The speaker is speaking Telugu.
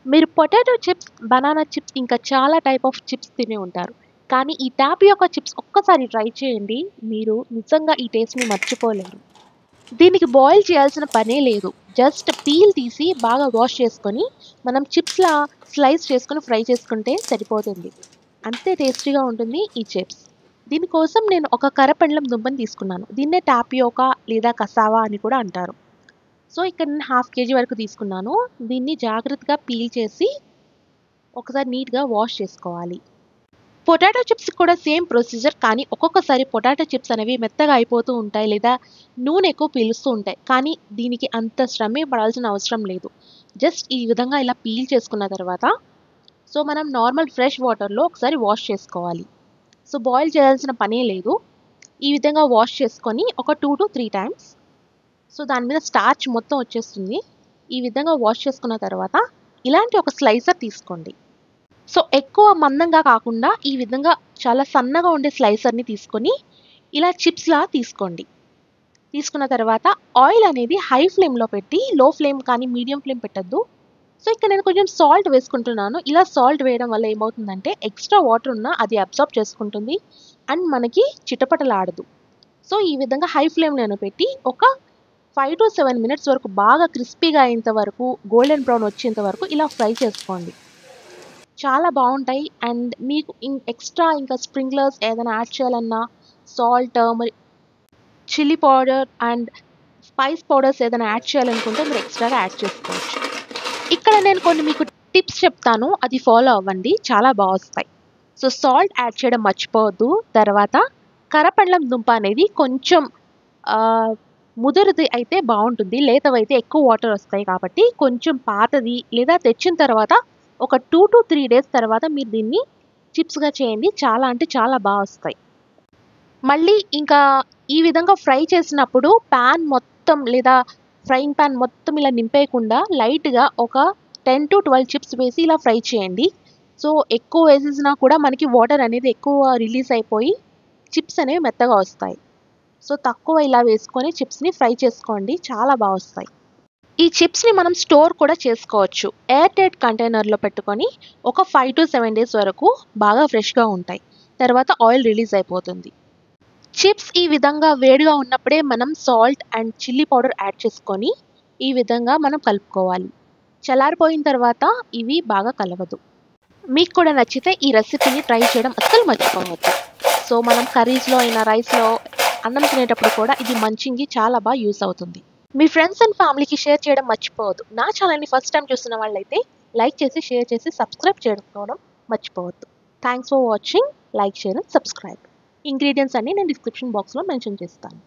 మీరు పొటాటో చిప్స్, బనానా చిప్స్ ఇంకా చాలా టైప్ ఆఫ్ చిప్స్ తిని ఉంటారు. కానీ ఈ టాపియోకా చిప్స్ ఒక్కసారి ట్రై చేయండి. మీరు నిజంగా ఈ టేస్ట్‌ని మర్చిపోలేరు. దీనికి బాయిల్ చేయాల్సిన పనే లేదు. జస్ట్ పీల్ తీసి బాగా వాష్ చేసుకొని, మనం చిప్స్‌లా స్లైస్ చేసుకొని ఫ్రై చేసుకుంటే సరిపోతుంది. అంతే టేస్టీగా ఉంటుంది ఈ చిప్స్. దీనికోసం నేను ఒక కరపెండలం దుంపని తీసుకున్నాను. దీన్నే టాపియోకా లేదా కసావా అని కూడా అంటారు. సో, ఇక్కడ నేను హాఫ్ కేజీ వరకు తీసుకున్నాను. దీన్ని జాగ్రత్తగా పీల్ చేసి ఒకసారి నీట్‌గా వాష్ చేసుకోవాలి. పొటాటో చిప్స్ కూడా సేమ్ ప్రొసీజర్, కానీ ఒక్కొక్కసారి పొటాటో చిప్స్ అనేవి మెత్తగా అయిపోతూ ఉంటాయి లేదా నూనె ఎక్కువ పీలుస్తూ ఉంటాయి. కానీ దీనికి అంత శ్రమే పడాల్సిన అవసరం లేదు. జస్ట్ ఈ విధంగా ఇలా పీల్ చేసుకున్న తర్వాత సో, మనం నార్మల్ ఫ్రెష్ వాటర్‌లో ఒకసారి వాష్ చేసుకోవాలి. సో, బాయిల్ చేయాల్సిన పనే లేదు. ఈ విధంగా వాష్ చేసుకొని ఒక 2-3 టైమ్స్ సో, దాని మీద స్టార్చ్ మొత్తం వచ్చేస్తుంది. ఈ విధంగా వాష్ చేసుకున్న తర్వాత ఇలాంటి ఒక స్లైసర్ తీసుకోండి. సో, ఎక్కువ మందంగా కాకుండా ఈ విధంగా చాలా సన్నగా ఉండే స్లైసర్‌ని తీసుకొని ఇలా చిప్స్‌లా తీసుకోండి. తీసుకున్న తర్వాత ఆయిల్ అనేది హై ఫ్లేమ్‌లో పెట్టి, లో ఫ్లేమ్ కానీ మీడియం ఫ్లేమ్ పెట్టొద్దు. సో, ఇక్కడ నేను కొంచెం సాల్ట్ వేసుకుంటున్నాను. ఇలా సాల్ట్ వేయడం వల్ల ఏమవుతుందంటే ఎక్స్‌ట్రా వాటర్ ఉన్నా అది అబ్సార్బ్ చేసుకుంటుంది అండ్ మనకి చిటపటలాడదు. సో, ఈ విధంగా హై ఫ్లేమ్‌లోనే పెట్టి ఒక 5-7 మినిట్స్ వరకు బాగా క్రిస్పీగా అయ్యేంత వరకు, గోల్డెన్ బ్రౌన్ వచ్చేంత వరకు ఇలా ఫ్రై చేసుకోండి. చాలా బావుంటాయి. అండ్ మీకు ఎక్స్‌ట్రా ఇంకా స్ప్రింక్లర్స్ ఏదైనా యాడ్ చేయాలన్నా సాల్ట్, మరి chilli powder and spice powders ఏదైనా యాడ్ చేయాలనుకుంటే మీరు ఎక్స్‌ట్రాగా యాడ్ చేసుకోవచ్చు. ఇక్కడ నేను కొన్ని మీకు టిప్స్ చెప్తాను. అది ఫాలో అవ్వండి. చాలా వస్తాయి. సో, సాల్ట్ యాడ్ చేయడం మర్చిపోవద్దు. తర్వాత కరపెండలం దుంప అనేది కొంచెం ముదురుది అయితే బావుంటుంది. లేతవైతే ఎక్కువ వాటర్ వస్తాయి కాబట్టి కొంచెం పాతది లేదా తెచ్చిన తర్వాత ఒక 2-3 డేస్ తర్వాత మీరు దీన్ని చిప్స్‌గా చేయండి. చాలా అంటే చాలా వస్తాయి. మళ్ళీ ఇంకా ఈ విధంగా ఫ్రై చేసినప్పుడు పాన్ మొత్తం లేదా ఫ్రైయింగ్ పాన్ మొత్తం ఇలా నింపేయకుండా లైట్‌గా ఒక 10-12 చిప్స్ వేసి ఇలా ఫ్రై చేయండి. సో, ఎక్కువ వేసేసినా కూడా మనకి వాటర్ అనేది ఎక్కువ రిలీజ్ అయిపోయి చిప్స్ అనేవి మెత్తగా వస్తాయి. సో, తక్కువ ఇలా వేసుకొని చిప్స్‌ని ఫ్రై చేసుకోండి. చాలా వస్తాయి. ఈ చిప్స్‌ని మనం స్టోర్ కూడా చేసుకోవచ్చు. ఎయిర్ టైట్ కంటైనర్‌లో పెట్టుకొని ఒక 5-7 డేస్ వరకు బాగా ఫ్రెష్‌గా ఉంటాయి. తర్వాత ఆయిల్ రిలీజ్ అయిపోతుంది. చిప్స్ ఈ విధంగా వేడిగా ఉన్నప్పుడే మనం salt and chilli powder add చేసుకొని ఈ విధంగా మనం కలుపుకోవాలి. చల్లారిపోయిన తర్వాత ఇవి బాగా కలవదు. మీకు కూడా నచ్చితే ఈ రెసిపీని ట్రై చేయడం అస్సలు మర్చిపోవద్దు. సో, మనం కర్రీస్‌లో అయినా, రైస్‌లో అన్నం తినేటప్పుడు కూడా ఇది మంచింగి చాలా యూజ్ అవుతుంది. మీ ఫ్రెండ్స్ అండ్ ఫ్యామిలీకి షేర్ చేయడం మర్చిపోవద్దు. నా ఛానల్‌ని ఫస్ట్ టైమ్ చూస్తున్న వాళ్ళైతే లైక్ చేసి, షేర్ చేసి, సబ్స్క్రైబ్ చేసుకోవడం మర్చిపోవద్దు. Thanks for watching. Like, share and subscribe. Ingredients అన్నీ నేను డిస్క్రిప్షన్ బాక్స్‌లో మెన్షన్ చేస్తాను.